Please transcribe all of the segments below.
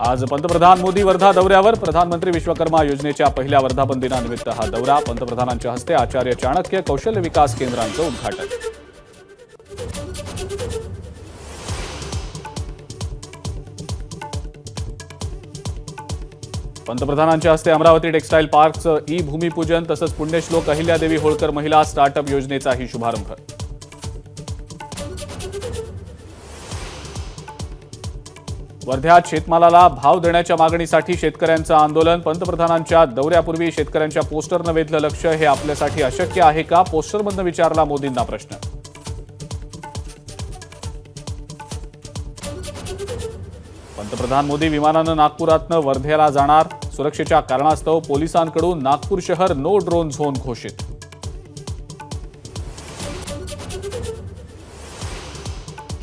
आज पंतप्रधान मोदी वर्धा दौऱ्यावर प्रधानमंत्री विश्वकर्मा योजनेच्या पहिल्या वर्धापन दिनानिमित्त हा दौरा पंतप्रधानांच्या हस्ते आचार्य चाणक्य कौशल्य विकास केंद्रांचं उद्घाटन। पंतप्रधानांच्या हस्ते अमरावती टेक्सटाईल पार्कचं भूमिपूजन तसंच पुण्यश्लोक अहिल्यादेवी होळकर महिला स्टार्टअप योजनेचाही शुभारंभ। वर्ध्यात शेतमालाला भाव देण्याच्या मागणीसाठी शेतकऱ्यांचं आंदोलन। पंतप्रधानांच्या दौऱ्यापूर्वी शेतकऱ्यांच्या पोस्टरनं वेधलं लक्ष। हे आपल्यासाठी अशक्य आहे का? पोस्टरमधनं विचारला मोदींना प्रश्न। पंतप्रधान मोदी विमानानं नागपुरातनं वर्ध्याला जाणार। सुरक्षेच्या कारणास्तव पोलिसांकडून नागपूर शहर नो ड्रोन झोन घोषित।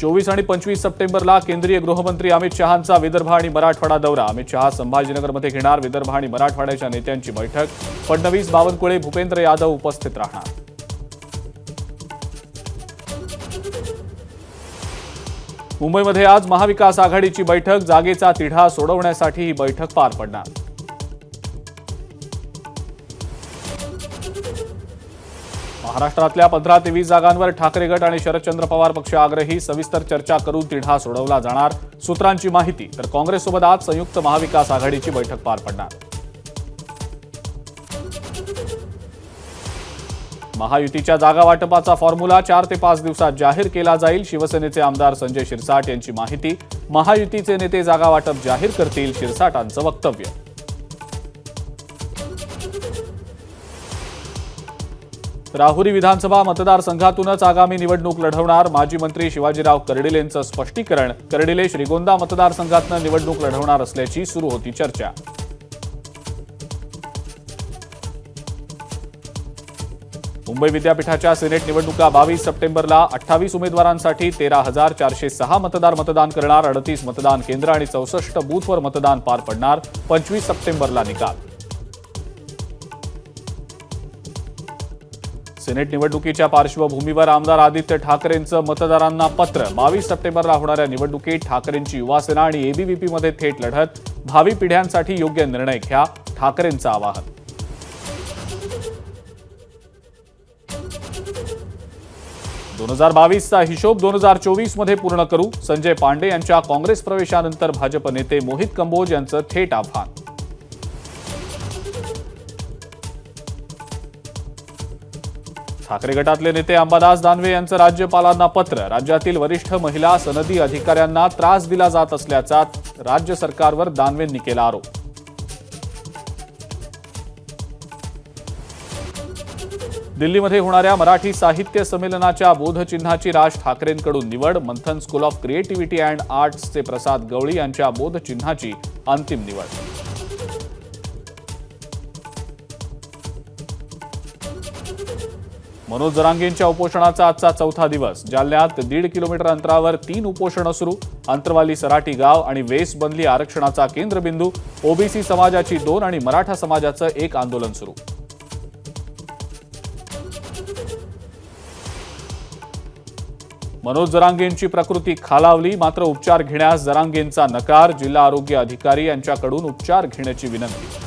चोवीस आणि 25 सप्टेंबरला केंद्रीय गृहमंत्री अमित शहांचा विदर्भ आणि मराठवाडा दौरा। अमित शहा संभाजीनगरमध्ये घेणार विदर्भ आणि मराठवाड्याच्या नेत्यांची बैठक। फडणवीस, बावनकुळे, भूपेंद्र यादव उपस्थित राहणार। मुंबईमध्ये आज महाविकास आघाडीची बैठक। जागेचा तिढा सोडवण्यासाठी ही बैठक पार पडणार। महाराष्ट्रातल्या 15 ते 20 जागांवर ठाकरे गट आणि शरदचंद्र पवार पक्ष आग्रही। सविस्तर चर्चा करून तिढा सोडवला जाणार। सूत्रांची माहिती तर काँग्रेससोबत आज संयुक्त महाविकास आघाडीची बैठक पार पडणार। महायुतीच्या जागा वाटपाचा फॉर्म्युला 4 ते 5 दिवसात जाहीर केला जाईल। शिवसेनेचे आमदार संजय शिरसाट यांची माहिती। महायुतीचे नेते जागा वाटप जाहीर करतील, शिरसाटांचं वक्तव्य। राहुरी विधानसभा मतदारसंघातूनच आगामी निवडणूक लढवणार। माजी मंत्री शिवाजीराव कर्डिलेंचं स्पष्टीकरण। कर्डिले श्रीगोंदा मतदारसंघातनं निवडणूक लढवणार असल्याची सुरू होती चर्चा। मुंबई विद्यापीठाच्या सिनेट निवडणुका 22 सप्टेंबरला। 28 उमेदवारांसाठी 13,406 मतदार मतदान करणार। 38 मतदान केंद्र आणि 64 बूथवर मतदान पार पडणार। 25 सप्टेंबरला निकाल। सिनेट निवडणुकीच्या पार्श्वभूमीवर आमदार आदित्य ठाकरेंचं मतदारांना पत्र। 22 सप्टेंबरला होणाऱ्या निवडणुकीत ठाकरेंची युवासेना आणि एबीव्हीपीमध्ये थेट लढत। भावी पिढ्यांसाठी योग्य निर्णय घ्या, ठाकरेंचं आवाहन। दोन 2022चा हिशोब 2024 मध्ये पूर्ण करू। संजय पांडे यांच्या काँग्रेस प्रवेशानंतर भाजप नेते मोहित कंबोज यांचं थेट आव्हान। ठाकरे गटातले नेते अंबादास दानवे यांचं राज्यपालांना पत्र। राज्यातील वरिष्ठ महिला सनदी अधिकाऱ्यांना त्रास दिला जात असल्याचा राज्य सरकारवर दानवेंनी केला आरोप। दिल्लीमध्ये होणाऱ्या मराठी साहित्य संमेलनाच्या बोधचिन्हाची राज ठाकरेंकडून निवड। मंथन स्कूल ऑफ क्रिएटिव्हिटी अँड आर्ट्सचे प्रसाद गवळी यांच्या बोधचिन्हाची अंतिम निवड। मनोज जरांगेंच्या उपोषणाचा आजचा चौथा दिवस। जालन्यात 1.5 किलोमीटर अंतरावर 3 उपोषणं सुरू। अंतरवाली सराटी गाव आणि वेस बनली आरक्षणाचा केंद्रबिंदू। ओबीसी समाजाची 2 आणि मराठा समाजाचं 1 आंदोलन सुरू। मनोज जरांगेंची प्रकृती खालावली, मात्र उपचार घेण्यास जरांगेंचा नकार। जिल्हा आरोग्य अधिकारी यांच्याकडून उपचार घेण्याची विनंती।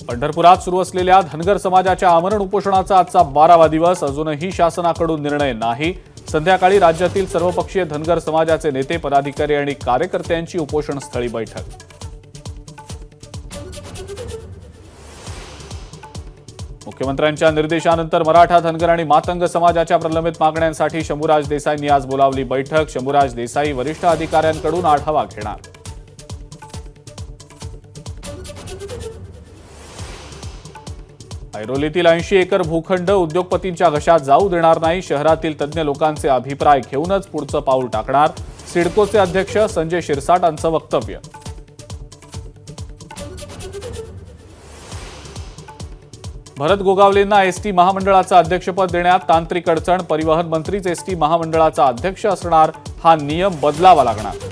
पंढरपुरात सुरू असलेल्या धनगर समाजाच्या आमरण उपोषणाचा आजचा 12वा दिवस। अजूनही शासनाकडून निर्णय नाही। संध्याकाळी राज्यातील सर्वपक्षीय धनगर समाजाचे नेते, पदाधिकारी आणि कार्यकर्त्यांची उपोषणस्थळी बैठक। मुख्यमंत्र्यांच्या निर्देशानंतर मराठा, धनगर आणि मातंग समाजाच्या प्रलंबित मागण्यांसाठी शंभूराज देसाईंनी आज बोलावली बैठक। शंभूराज देसाई वरिष्ठ अधिकाऱ्यांकडून आढावा घेणार। ऐरोलीतील 80 एकर भूखंड उद्योगपतींच्या घशात जाऊ देणार नाही। शहरातील तज्ज्ञ लोकांचे अभिप्राय घेऊनच पुढचं पाऊल टाकणार। सिडकोचे अध्यक्ष संजय शिरसाटांचं वक्तव्य। भरत गोगावलेंना एसटी महामंडळाचं अध्यक्षपद देण्यात तांत्रिक अडचण। परिवहन मंत्रीच एसटी महामंडळाचा अध्यक्ष असणार, हा नियम बदलावा लागणार।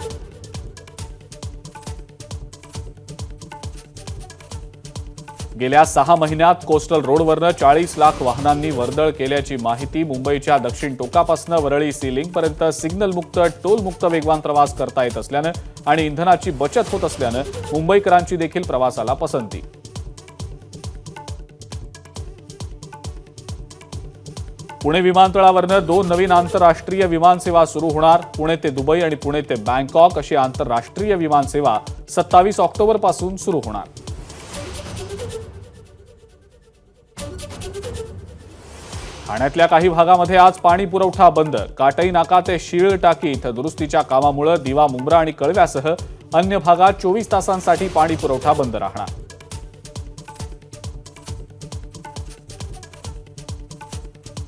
गेल्या 6 महिन्यात कोस्टल रोडवरनं 40 लाख वाहनांनी वर्दळ केल्याची माहिती. मुंबईच्या दक्षिण टोकापासून वरळी सी लिंकपर्यंत सिग्नलमुक्त टोलमुक्त वेगवान प्रवास करता येत असल्यानं आणि इंधनाची बचत होत असल्यानं मुंबईकरांची देखील प्रवासाला पसंती. पुणे विमानतळावरनं 2 नवीन आंतरराष्ट्रीय विमानसेवा सुरू होणार. पुणे ते दुबई आणि पुणे ते बँकॉक अशी आंतरराष्ट्रीय विमानसेवा 27 ऑक्टोबरपासून सुरू होणार. ठाण्यातल्या काही भागामध्ये आज पाणी पुरवठा बंद. काटई नाका ते शीळ टाकी इथं दुरुस्तीच्या कामामुळे दिवा मुंब्रा आणि कळव्यासह अन्य भागात 24 तासांसाठी पाणी पुरवठा बंद राहणार.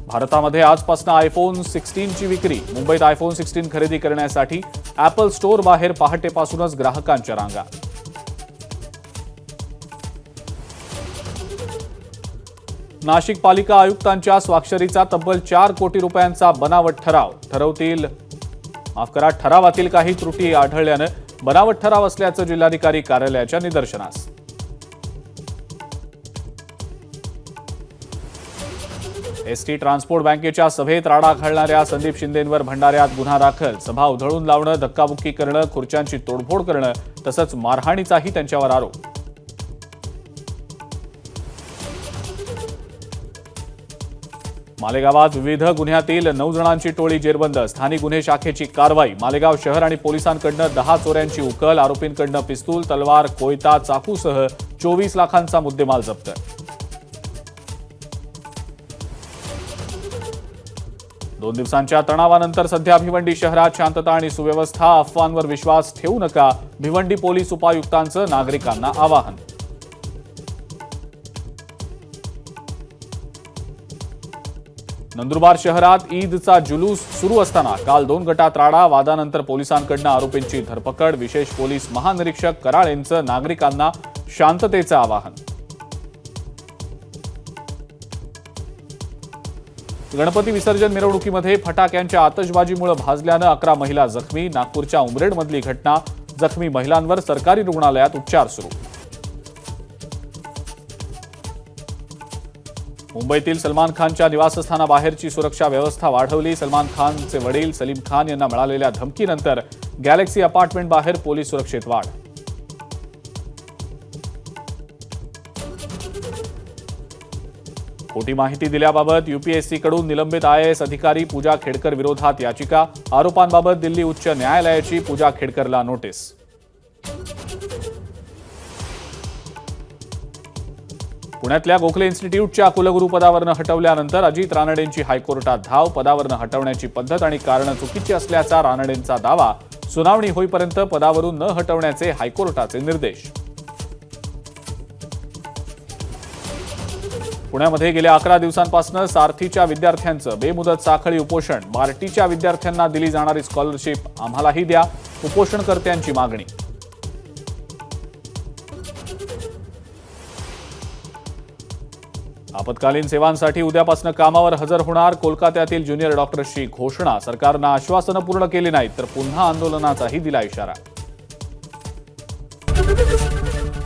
भारतामध्ये आजपासून आयफोन 16ची विक्री. मुंबईत आयफोन 16 खरेदी करण्यासाठी ॲपल स्टोअर बाहेर पहाटेपासूनच ग्राहकांच्या रांगा. नाशिक पालिका आयुक्तांच्या स्वाक्षरीचा तब्बल 4 कोटी रुपयांचा बनावट ठरावातील काही त्रुटी आढळल्यानं बनावट ठराव असल्याचं जिल्हाधिकारी कार्यालयाच्या निदर्शनास. एसटी ट्रान्सपोर्ट बँकेच्या सभेत राडा घालणाऱ्या संदीप शिंदेंवर भंडाऱ्यात गुन्हा दाखल. सभा उधळून लावणं, धक्काबुक्की करणं, खुर्च्यांची तोडफोड करणं तसंच मारहाणीचाही त्यांच्यावर आरोप. मालेगावात विविध गुन्ह्यातील 9 जणांची टोळी जेरबंद. स्थानिक गुन्हे शाखेची कारवाई. मालेगाव शहर आणि पोलिसांकडनं 10 चोऱ्यांची उकल. आरोपींकडनं पिस्तूल, तलवार, कोयता, चाकूसह 24 लाखांचा मुद्देमाल जप्त. दोन दिवसांच्या तणावानंतर सध्या भिवंडी शहरात शांतता आणि सुव्यवस्था. अफवांवर विश्वास ठेवू नका. भिवंडी पोलीस उपायुक्तांचं नागरिकांना आवाहन. नंदुरबार शहरात ईदचा जुलूस सुरू असताना काल 2 गटात राडा. वादानंतर पोलिसांकडून आरोपींची धरपकड. विशेष पोलीस महानिरीक्षक कराळेंचं नागरिकांना शांततेचं आवाहन. गणपती विसर्जन मिरवणुकीमध्ये फटाक्यांच्या आतषबाजीमुळे भाजल्यानं 11 महिला जखमी. नागपूरच्या उमरेडमधली घटना. जखमी महिलांवर सरकारी रुग्णालयात उपचार सुरू. मुंबईतील सलमान खानच्या निवासस्थानाबाहेरची सुरक्षा व्यवस्था वाढवली. सलमान खानचे वडील सलीम खान यांना मिळालेल्या धमकीनंतर गॅलेक्सी अपार्टमेंट बाहेर पोलीस सुरक्षेत वाढ. खोटी माहिती दिल्याबाबत यूपीएससीकडून निलंबित IAS अधिकारी पूजा खेडकर विरोधात याचिका. आरोपांबाबत दिल्ली उच्च न्यायालयाची पूजा खेडकरला नोटीस. पुण्यातल्या गोखले इन्स्टिट्यूटच्या कुलगुरू पदावरनं हटवल्यानंतर अजित रानडेंची हायकोर्टात धाव. पदावरनं हटवण्याची पद्धत आणि कारणं चुकीची असल्याचा रानडेंचा दावा. सुनावणी होईपर्यंत पदावरून न हटवण्याचे हायकोर्टाचे निर्देश. पुण्यामध्ये गेल्या 11 दिवसांपासून सारथीच्या विद्यार्थ्यांचं बेमुदत साखळी उपोषण. बार्टीच्या विद्यार्थ्यांना दिली जाणारी स्कॉलरशिप आम्हालाही द्या. उपोषणकर्त्यांची मागणी. आपत्कालीन सेवांसाठी उद्यापासून कामावर हजर होणार. कोलकात्यातील ज्युनियर डॉक्टर्सची घोषणा. सरकारनं आश्वासनं पूर्ण केली नाहीत तर पुन्हा आंदोलनाचाही दिला इशारा.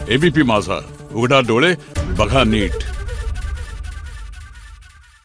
एबीपी माझा, उघडा डोळे बघा नीट.